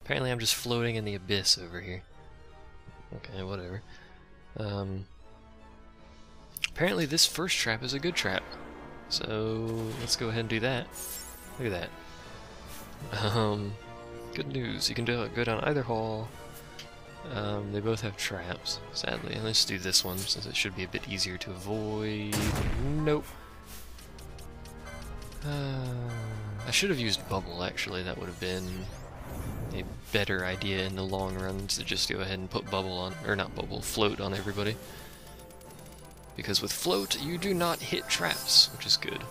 Apparently I'm just floating in the abyss over here. Okay, whatever. Apparently this first trap is a good trap. So let's go ahead and do that. Look at that. Good news. You can go down either hall. They both have traps, sadly. Let's do this one since it should be a bit easier to avoid. Nope. I should have used bubble, actually. That would have been a better idea in the long run, to just go ahead and put bubble on, or not bubble, float on everybody. Because with float, you do not hit traps, which is good.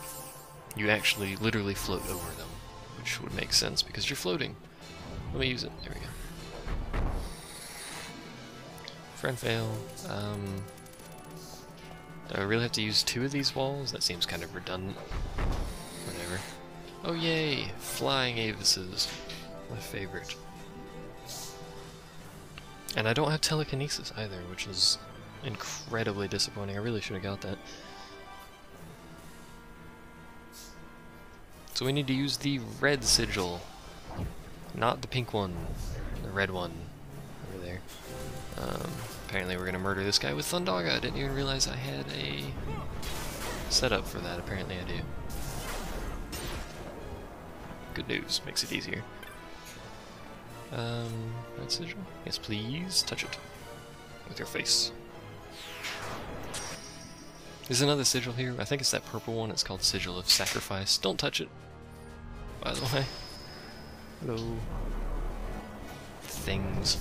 You actually literally float over them, which would make sense because you're floating. Let me use it. There we go. Friend fail. Do I really have to use 2 of these walls? That seems kind of redundant. Whatever. Oh yay! Flying Avises. My favorite. And I don't have telekinesis either, which is incredibly disappointing. I really should have got that. So we need to use the red sigil. Not the pink one. The red one. Over there. Apparently we're gonna murder this guy with Thundaga. I didn't even realize I had a setup for that. Apparently I do. Good news. Makes it easier. Red sigil? Yes, please. Touch it. With your face. There's another sigil here. I think it's that purple one. It's called Sigil of Sacrifice. Don't touch it, by the way. Hello. Things.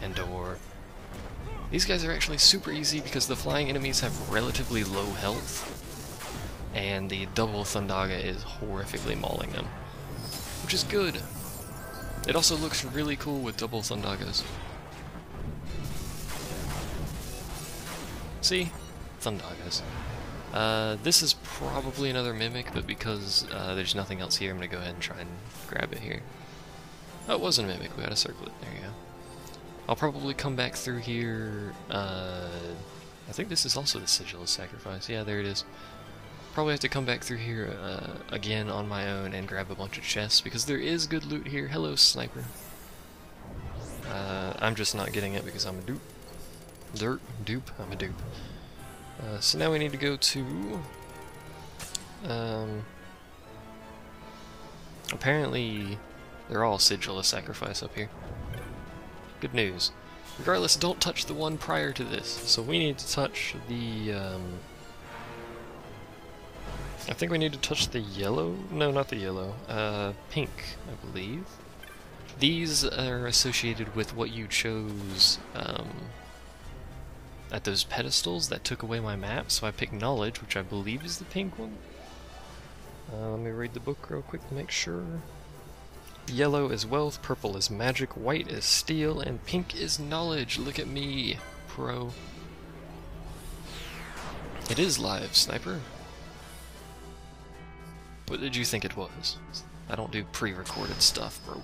And door. These guys are actually super easy because the flying enemies have relatively low health, and the double Thundaga is horrifically mauling them, which is good. It also looks really cool with double Thundagas. See? Thundagas. This is probably another Mimic, but because there's nothing else here, I'm gonna go ahead and try and grab it here. Oh, it was a Mimic. We gotta circle it. There you go. I'll probably come back through here. I think this is also the Sigil of Sacrifice. Yeah, there it is. Probably have to come back through here again on my own and grab a bunch of chests, because there is good loot here. Hello, sniper. I'm just not getting it because I'm a dupe. I'm a dupe. So now we need to go to... apparently they're all Sigil of Sacrifice up here. Good news. Regardless, don't touch the one prior to this. So we need to touch the... I think we need to touch the yellow? No, not the yellow. Pink, I believe. These are associated with what you chose at those pedestals that took away my map, so I picked Knowledge, which I believe is the pink one. Let me read the book real quick to make sure. Yellow is wealth, purple is magic, white is steel, and pink is knowledge. Look at me, pro. It is live, sniper. What did you think it was? I don't do pre-recorded stuff, bro.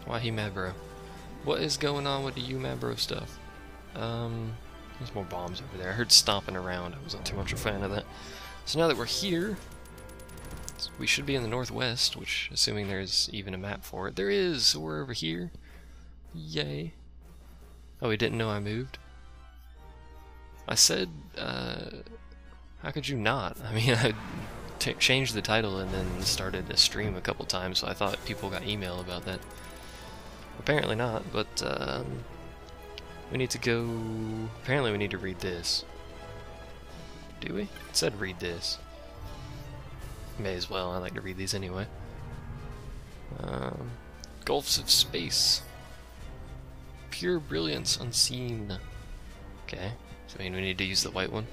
Why he mad, bro? What is going on with the you mad, bro stuff? There's more bombs over there. I heard stomping around. I wasn't too much a fan of that. So now that we're here, we should be in the northwest, which, assuming there's even a map for it. There is, so we're over here. Yay. Oh, he didn't know I moved? I said, how could you not? I mean, I changed the title and then started a stream a couple times, so I thought people got email about that. Apparently not, but, we need to go... Apparently we need to read this. Do we? It said read this. May as well, I like to read these anyway. Gulfs of Space. Pure Brilliance Unseen. Okay, so I mean we need to use the white one.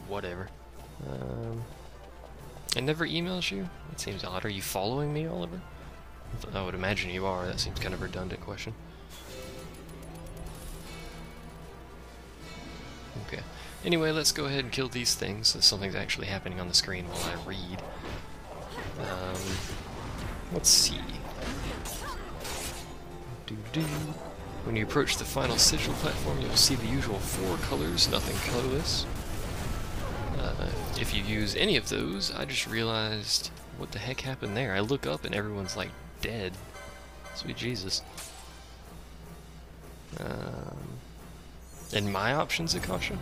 Whatever. It never emails you? That seems odd. Are you following me, Oliver? I would imagine you are. That seems kind of a redundant question. Okay. Anyway, let's go ahead and kill these things, so something's actually happening on the screen while I read. Let's see. When you approach the final sigil platform, you'll see the usual 4 colors, nothing colorless. if you use any of those, I just realized what the heck happened there. I look up and everyone's like dead. Sweet Jesus. And my options at caution?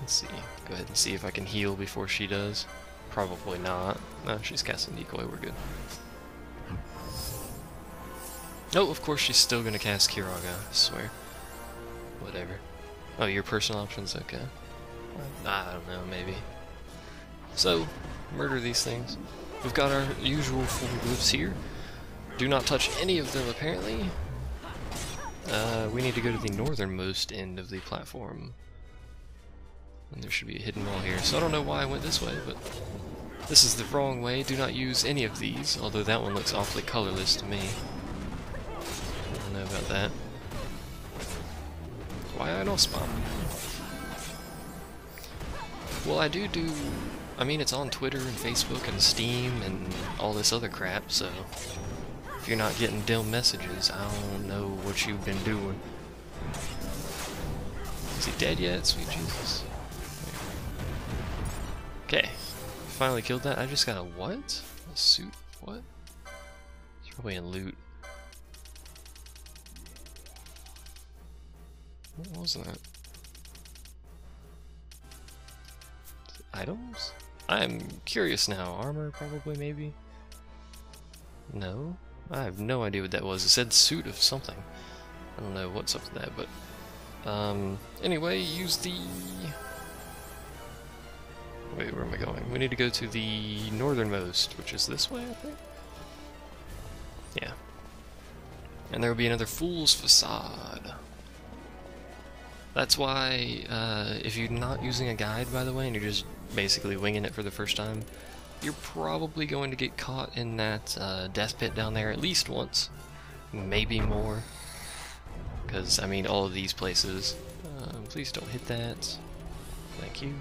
Let's see. Go ahead and see if I can heal before she does. Probably not. No, she's casting decoy, we're good. Oh, of course she's still gonna cast Kiraga, I swear. Whatever. Oh, your personal options? Okay. I don't know, maybe. So, murder these things. We've got our usual 4 glyphs here. Do not touch any of them, apparently. We need to go to the northernmost end of the platform. And there should be a hidden wall here. So I don't know why I went this way, but this is the wrong way. Do not use any of these, although that one looks awfully colorless to me. I don't know about that. Why I don't spawn? Well, I do... I mean, it's on Twitter and Facebook and Steam and all this other crap, so... If you're not getting dim messages, I don't know what you've been doing. Is he dead yet? Sweet Jesus. Okay. Finally killed that. I just got a what? A suit? What? It's probably in loot. What was that? Items? I'm curious now. Armor, probably, maybe? No? I have no idea what that was. It said suit of something. I don't know what's up with that, but... anyway, use the... Wait, where am I going? We need to go to the northernmost, which is this way, I think? Yeah. And there will be another Fool's Facade. That's why, if you're not using a guide, by the way, and you're just basically winging it for the first time, you're probably going to get caught in that death pit down there at least once. Maybe more. Because, I mean, all of these places... please don't hit that. Thank you.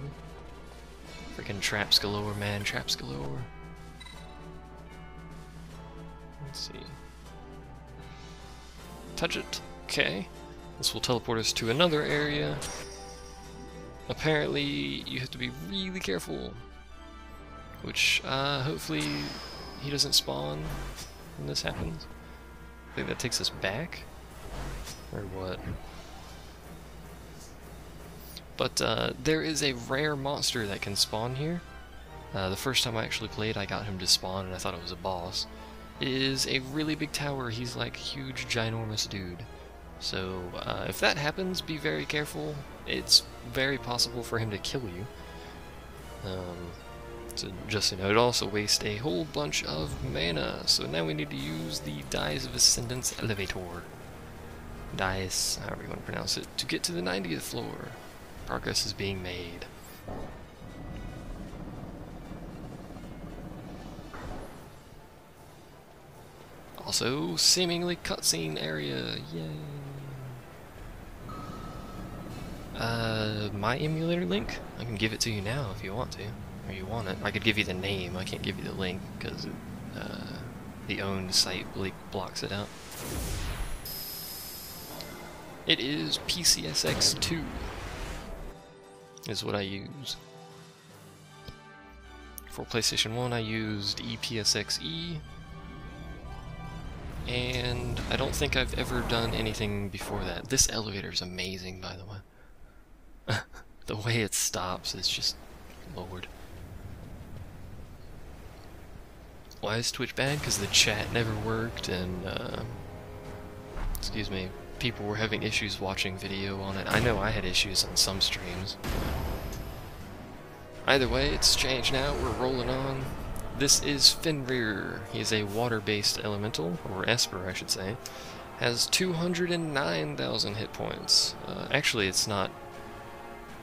Freaking traps galore, man. Traps galore. Let's see. Touch it. Okay. This will teleport us to another area. Apparently, you have to be really careful. Which, hopefully, he doesn't spawn when this happens. I think that takes us back? Or what? But, there is a rare monster that can spawn here. The first time I actually played, I got him to spawn, and I thought it was a boss. It is a really big tower. He's like a huge, ginormous dude. So, if that happens, be very careful. It's very possible for him to kill you. So just so you know, it also wastes a whole bunch of mana. So now we need to use the Dice of Ascendance Elevator. Dice, however you want to pronounce it, to get to the 90th floor. Progress is being made. Also, seemingly cutscene area. Yay! My emulator link? I can give it to you now if you want to. Or you want it. I could give you the name, I can't give you the link, because the owned site blocks it out. It is PCSX2, is what I use. For PlayStation 1 I used EPSXE, and I don't think I've ever done anything before that. This elevator is amazing, by the way. The way it stops is just... Lord. Why is Twitch bad? Because the chat never worked, and, excuse me, people were having issues watching video on it. I know I had issues on some streams. Either way, it's changed now, we're rolling on. This is Fenrir. He is a water-based elemental, or esper I should say. Has 209,000 hit points. Actually, it's not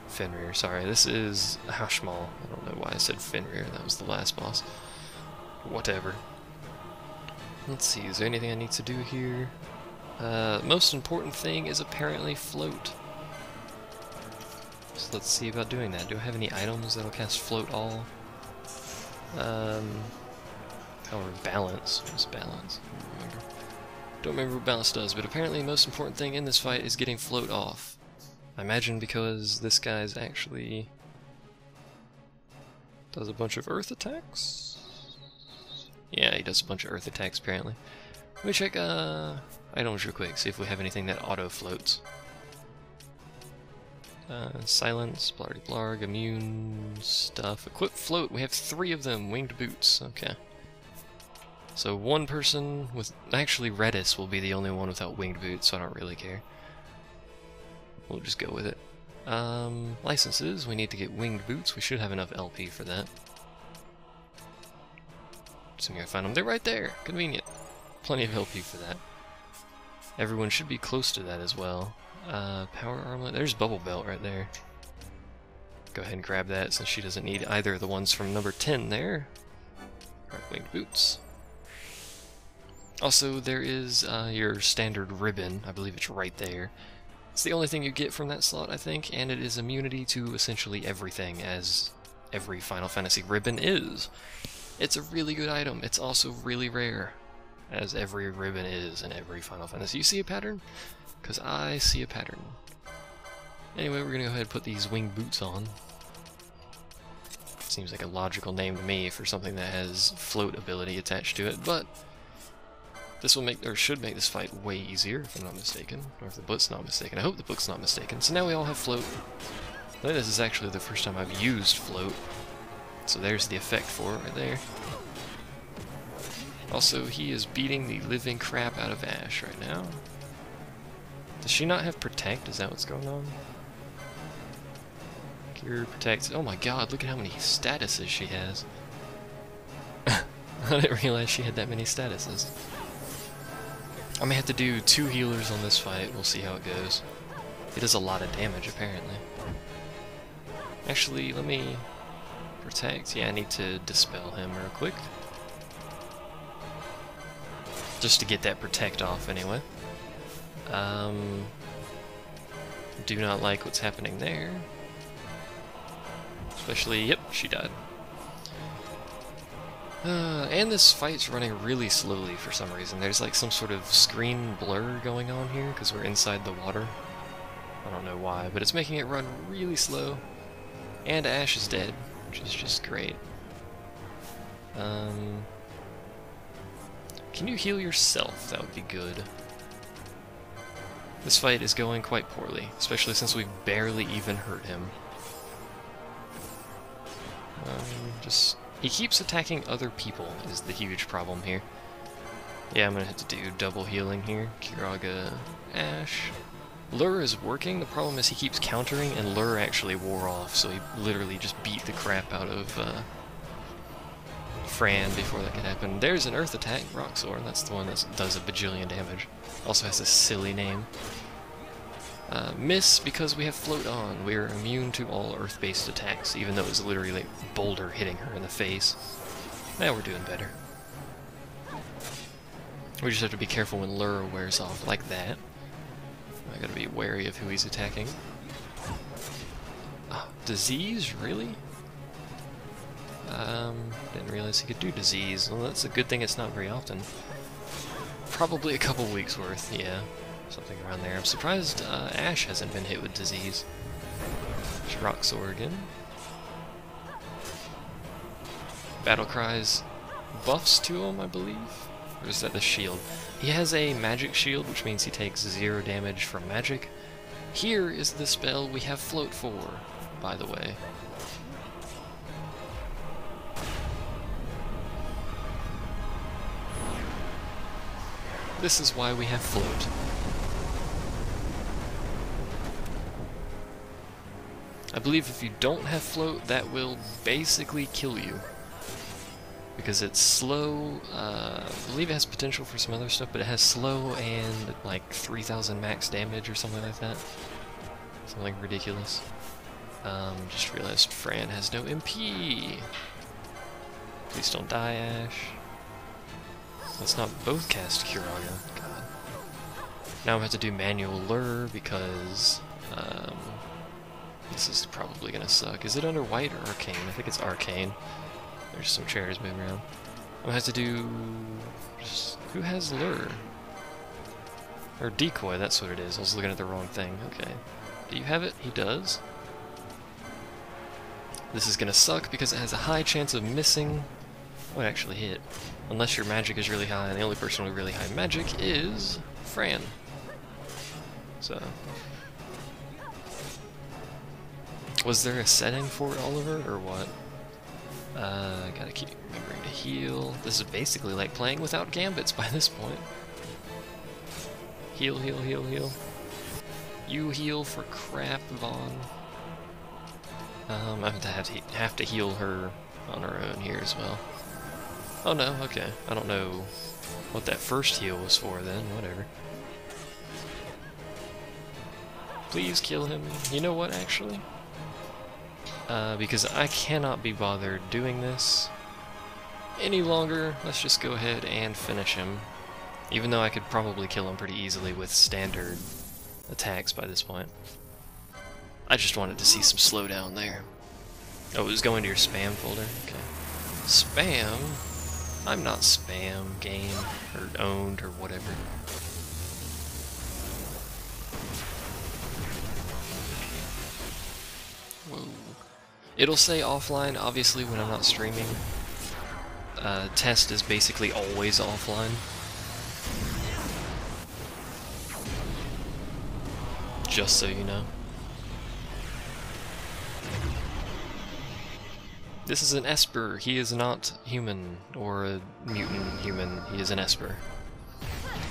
Fenrir, sorry. This is Hashmal. I don't know why I said Fenrir, that was the last boss. Whatever. Let's see, is there anything I need to do here? Most important thing is apparently float. So let's see about doing that. Do I have any items that'll cast float all? Or balance. What's balance? Don't remember what balance does, but apparently the most important thing in this fight is getting float off. I imagine because this guy's actually Does a bunch of earth attacks? Yeah, he does a bunch of earth attacks apparently. Let me check items real quick, see if we have anything that auto floats. Silence, blardy blarg, immune stuff. Equip float, we have 3 of them. Winged boots, okay. So one person with... Actually, Redis will be the only one without winged boots, so I don't really care. We'll just go with it. Licenses, we need to get winged boots. We should have enough LP for that. Assuming I find them. They're right there! Convenient. Plenty of LP for that. Everyone should be close to that as well. Power armlet. There's Bubble Belt right there. Go ahead and grab that since she doesn't need either of the ones from number 10 there. Alright, winged boots. Also, there is your standard ribbon. I believe it's right there. It's the only thing you get from that slot, I think, and it is immunity to essentially everything, as every Final Fantasy ribbon is. It's a really good item. It's also really rare, as every ribbon is in every Final Fantasy. You see a pattern? Because I see a pattern. Anyway, we're going to go ahead and put these winged boots on. Seems like a logical name to me for something that has float ability attached to it, but this will make, or should make this fight way easier, if I'm not mistaken. Or if the book's not mistaken. I hope the book's not mistaken. So now we all have float. I think this is actually the first time I've used float. So there's the effect for it right there. Also, he is beating the living crap out of Ash right now. Does she not have Protect? Is that what's going on? Cure, Protect. Oh my god, look at how many statuses she has. I didn't realize she had that many statuses. I may have to do 2 healers on this fight. We'll see how it goes. It does a lot of damage, apparently. Actually, let me... Protect? Yeah, I need to dispel him real quick. Just to get that Protect off, anyway. Do not like what's happening there. Especially, yep, she died. And this fight's running really slowly for some reason. There's like some sort of screen blur going on here because we're inside the water. I don't know why, but it's making it run really slow. And Ash is dead, which is just great. Can you heal yourself? That would be good. This fight is going quite poorly, especially since we've barely even hurt him. He keeps attacking other people is the huge problem here. Yeah, I'm gonna have to do double healing here. Kiraga, Ash. Lure is working, the problem is he keeps countering and Lure actually wore off, so he literally just beat the crap out of Fran before that could happen. There's an earth attack, Roxor, and that's the one that does a bajillion damage. Also has a silly name. Miss because we have float on. We're immune to all earth-based attacks, even though it was literally like boulder hitting her in the face. Now we're doing better. We just have to be careful when Lure wears off like that. I gotta be wary of who he's attacking. Disease? Really? Didn't realize he could do disease. Well, that's a good thing it's not very often. Probably a couple weeks worth, yeah. Something around there. I'm surprised Ash hasn't been hit with disease. Roxor again. Battle cries buffs to him, I believe? Or is that the shield? He has a magic shield, which means he takes 0 damage from magic. Here is the spell we have float for, by the way. This is why we have float. I believe if you don't have float, that will basically kill you. Because it's slow, I believe it has potential for some other stuff, but it has slow and like 3000 max damage or something like that. Something ridiculous. Just realized Fran has no MP. Please don't die, Ash. Let's not both cast Kiraga. God. Now I'm going to have to do manual lure because this is probably going to suck. Is it under white or arcane? I think it's arcane. There's some chairs moving around. I'm going to have to do... who has lure? Or decoy, that's what it is. I was looking at the wrong thing. Okay. Do you have it? He does. This is gonna suck because it has a high chance of missing what actually hit. Unless your magic is really high, and the only person with really high magic is Fran. So... was there a setting for it, Oliver, or what? Gotta keep remembering to heal. This is basically like playing without gambits by this point. Heal, heal, heal, heal. You heal for crap, Vaughn. I have to heal her on her own here as well. Oh no, okay. I don't know what that first heal was for then, whatever. Please kill him. You know what, actually? Because I cannot be bothered doing this any longer, let's just go ahead and finish him. Even though I could probably kill him pretty easily with standard attacks by this point. I just wanted to see some slowdown there. Oh, it was going to your spam folder? Okay. Spam? I'm not spam, game, or owned, or whatever. Whoa. It'll say offline, obviously, when I'm not streaming. Test is basically always offline. Just so you know. This is an esper. He is not human, or a mutant human. He is an esper.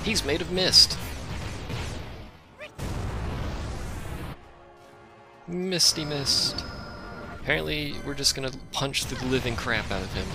He's made of mist. Misty mist. Apparently, we're just gonna punch the living crap out of him.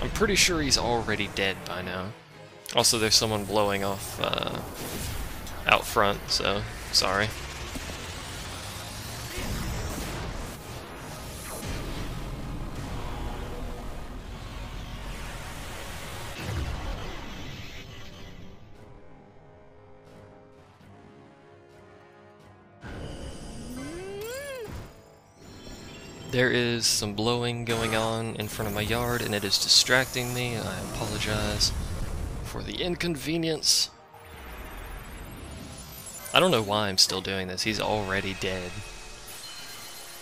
I'm pretty sure he's already dead by now. Also, there's someone blowing off out front, so sorry. There is some blowing going on in front of my yard, and it is distracting me. I apologize for the inconvenience. I don't know why I'm still doing this. He's already dead.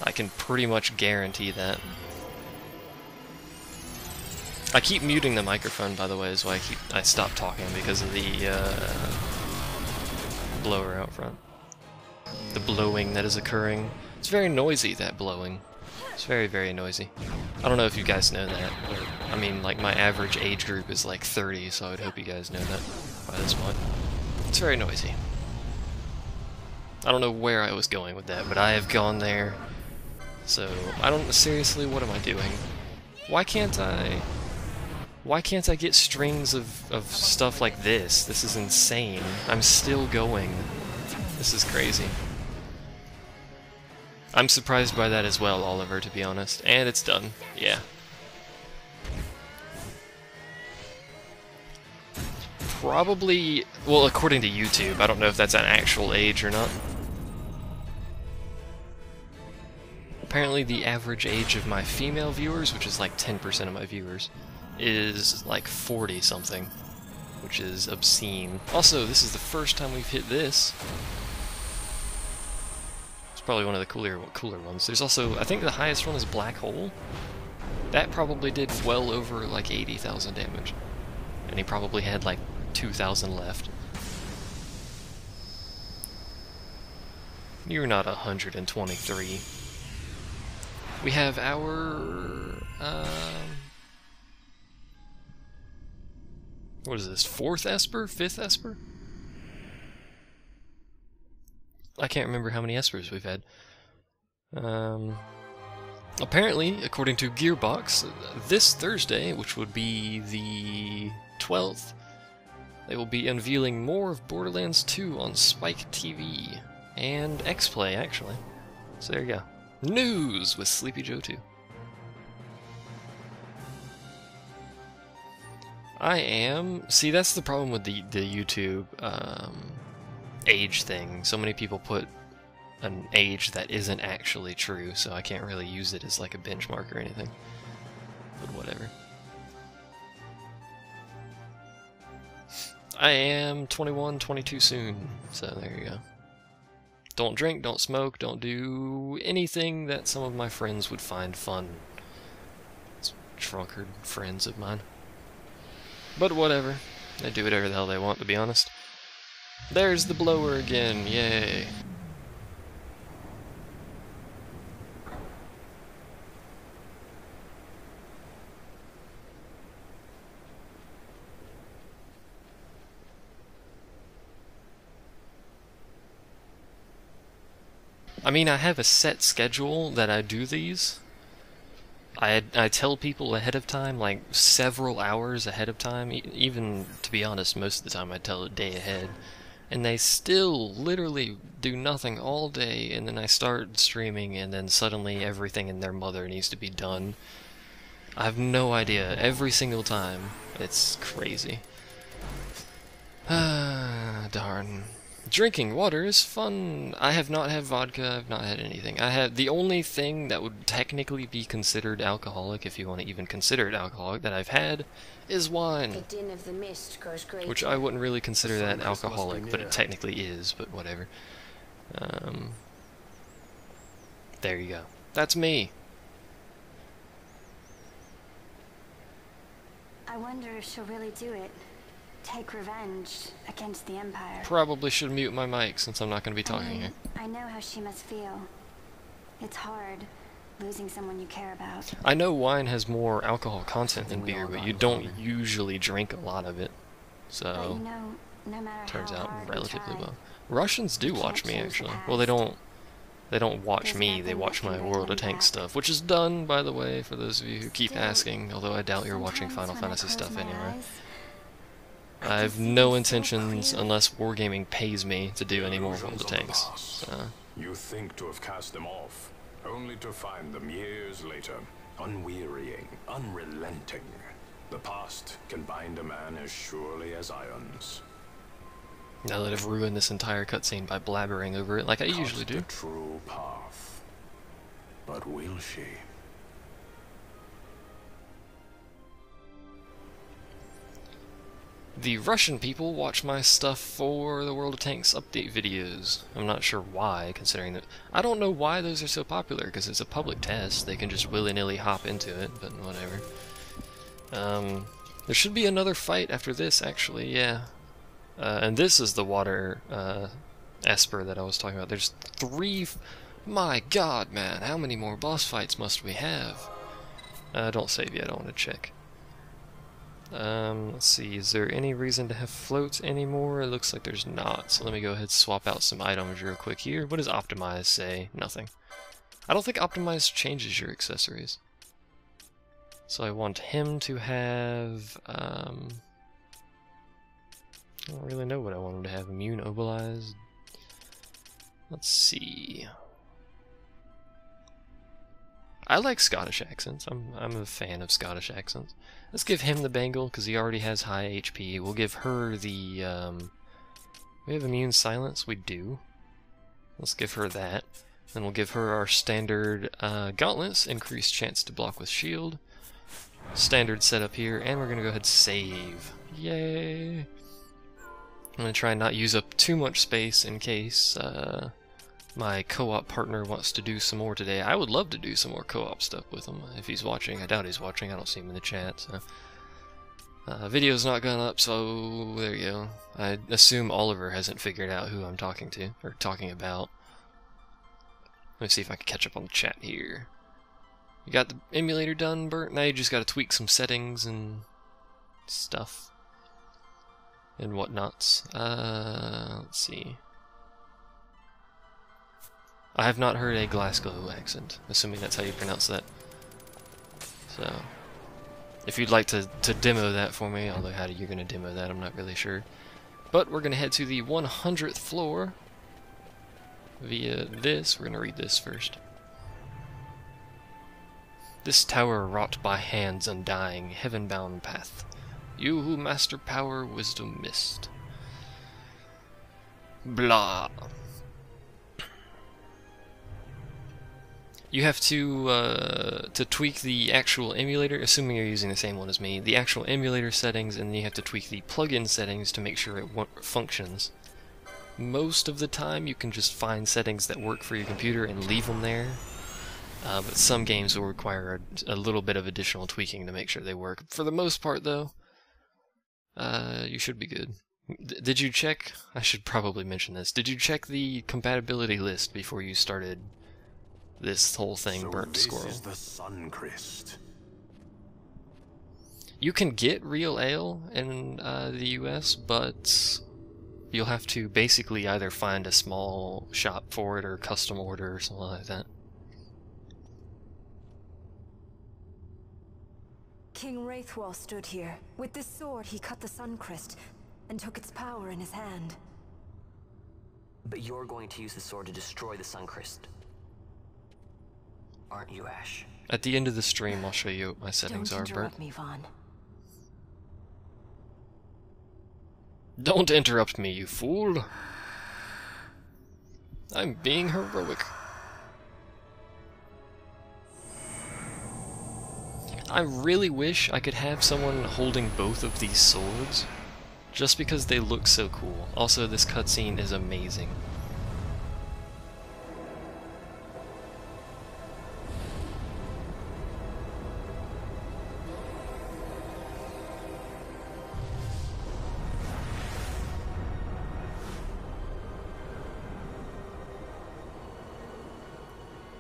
I can pretty much guarantee that. I keep muting the microphone, by the way, is why I stopped talking, because of the blower out front. The blowing that is occurring. It's very noisy, that blowing. It's very, very noisy. I don't know if you guys know that, but I mean, like, my average age group is like 30, so I'd hope you guys know that by this point. It's very noisy. I don't know where I was going with that, but I have gone there. So, I don't... seriously, what am I doing? Why can't I get strings of stuff like this? This is insane. I'm still going. This is crazy. I'm surprised by that as well, Oliver, to be honest. And it's done. Yeah. Probably... well, according to YouTube. I don't know if that's an actual age or not. Apparently the average age of my female viewers, which is like 10% of my viewers, is like 40-something. Which is obscene. Also, this is the first time we've hit this. Probably one of the cooler ones. There's also, I think the highest one is Black Hole. That probably did well over like 80,000 damage. And he probably had like 2,000 left. You're not 123. We have our... what is this? 4th Esper? 5th Esper? I can't remember how many espers we've had. Apparently, according to Gearbox, this Thursday, which would be the 12th, they will be unveiling more of Borderlands 2 on Spike TV. And XPlay, actually. So there you go. News with Sleepy Joe 2. I am. See, that's the problem with the YouTube age thing. So many people put an age that isn't actually true, so I can't really use it as like a benchmark or anything. But whatever. I am 21, 22 soon, so there you go. Don't drink, don't smoke, don't do anything that some of my friends would find fun. It's drunkard friends of mine. But whatever. They do whatever the hell they want, to be honest. There's the blower again, yay. I mean, I have a set schedule that I do these. I tell people ahead of time, like several hours ahead of time. Even, to be honest, most of the time I tell a day ahead. And they still literally do nothing all day, and then I start streaming, and then suddenly everything in their mother needs to be done. I have no idea. Every single time. It's crazy. Ah, darn. Drinking water is fun. I have not had vodka, I've not had anything. I had the only thing that would technically be considered alcoholic, if you want to even consider it alcoholic, that I've had is wine. The din of the mist grows greater. Which I wouldn't really consider that alcoholic, but it technically is, but whatever. There you go. That's me. I wonder if she'll really do it. Take revenge against the Empire. Probably should mute my mic since I'm not going to be talking here. I know how she must feel. It's hard, losing someone you care about. I know wine has more alcohol content than beer, but you don't usually drink a lot of it. So, But you know, no matter turns how out hard we relatively try, well. Russians do watch me, actually. Well, they don't watch me, they watch my World of Tanks stuff, which is done, by the way, for those of you who keep asking, although I doubt you're watching Final Fantasy stuff anyway. I have no intentions, unless Wargaming pays me, to do any more World of Tanks. So. You think to have cast them off, only to find them years later, unwearying, unrelenting. The past can bind a man as surely as irons. Now that I've ruined this entire cutscene by blabbering over it like I usually do. The true path. But will she? The Russian people watch my stuff for the World of Tanks update videos. I'm not sure why, considering that... I don't know why those are so popular, because it's a public test. They can just willy-nilly hop into it, but whatever. There should be another fight after this, actually, yeah. And this is the water esper that I was talking about. There's 3... My god, man, how many more boss fights must we have? Don't save yet, I want to check. Let's see, is there any reason to have floats anymore? It looks like there's not, so let me go ahead and swap out some items real quick here. What does Optimize say? Nothing. I don't think Optimize changes your accessories. So I want him to have, I don't really know what I want him to have. Immune, Mobilized. Let's see. I like Scottish accents. I'm a fan of Scottish accents. Let's give him the bangle, because he already has high HP. We'll give her the, we have immune silence? We do. Let's give her that. Then we'll give her our standard gauntlets, increased chance to block with shield. Standard setup here, and we're going to go ahead and save. Yay! I'm going to try and not use up too much space in case my co-op partner wants to do some more today. I would love to do some more co-op stuff with him if he's watching. I doubt he's watching. I don't see him in the chat. So. Video's not gone up, so there you go. I assume Oliver hasn't figured out who I'm talking to, or talking about. Let me see if I can catch up on the chat here. You got the emulator done, Bert? Now you just gotta tweak some settings and stuff. And whatnots. Let's see. I have not heard a Glasgow accent, assuming that's how you pronounce that. So, if you'd like to demo that for me, although how you're going to demo that, I'm not really sure. But we're going to head to the 100th floor via this. We're going to read this first. This tower wrought by hands undying, heaven-bound path. You who master power, wisdom missed. Blah. You have to tweak the actual emulator, assuming you're using the same one as me, the actual emulator settings, and then you have to tweak the plugin settings to make sure it functions. Most of the time you can just find settings that work for your computer and leave them there, but some games will require a little bit of additional tweaking to make sure they work. For the most part though, you should be good. Did you check, I should probably mention this, did you check the compatibility list before you started this whole thing, Burnt Squirrel? This is the Suncrest. You can get real ale in the US, but you'll have to basically either find a small shop for it or custom order or something like that. King Wraithwall stood here. With this sword, he cut the Suncrest and took its power in his hand. But you're going to use the sword to destroy the Suncrest, aren't you, Ash? At the end of the stream, I'll show you what my settings Don't are, Bert. interrupt me, Vaughn. Don't interrupt me, you fool! I'm being heroic. I really wish I could have someone holding both of these swords, just because they look so cool. Also, this cutscene is amazing.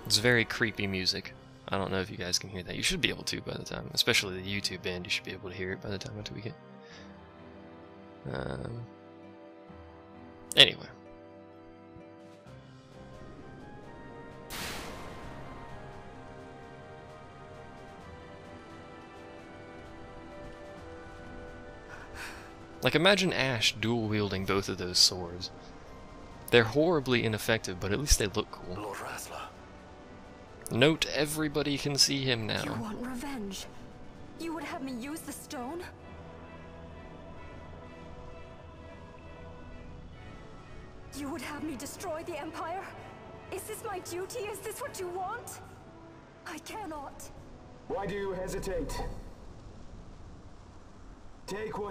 It's very creepy music. I don't know if you guys can hear that. You should be able to by the time, especially the YouTube band, you should be able to hear it by the time I tweak it. Anyway. Like, imagine Ash dual-wielding both of those swords. They're horribly ineffective, but at least they look cool. Lord Rattler. Note, everybody can see him now. You want revenge? You would have me use the stone? You would have me destroy the Empire? Is this my duty? Is this what you want? I cannot. Why do you hesitate? Take what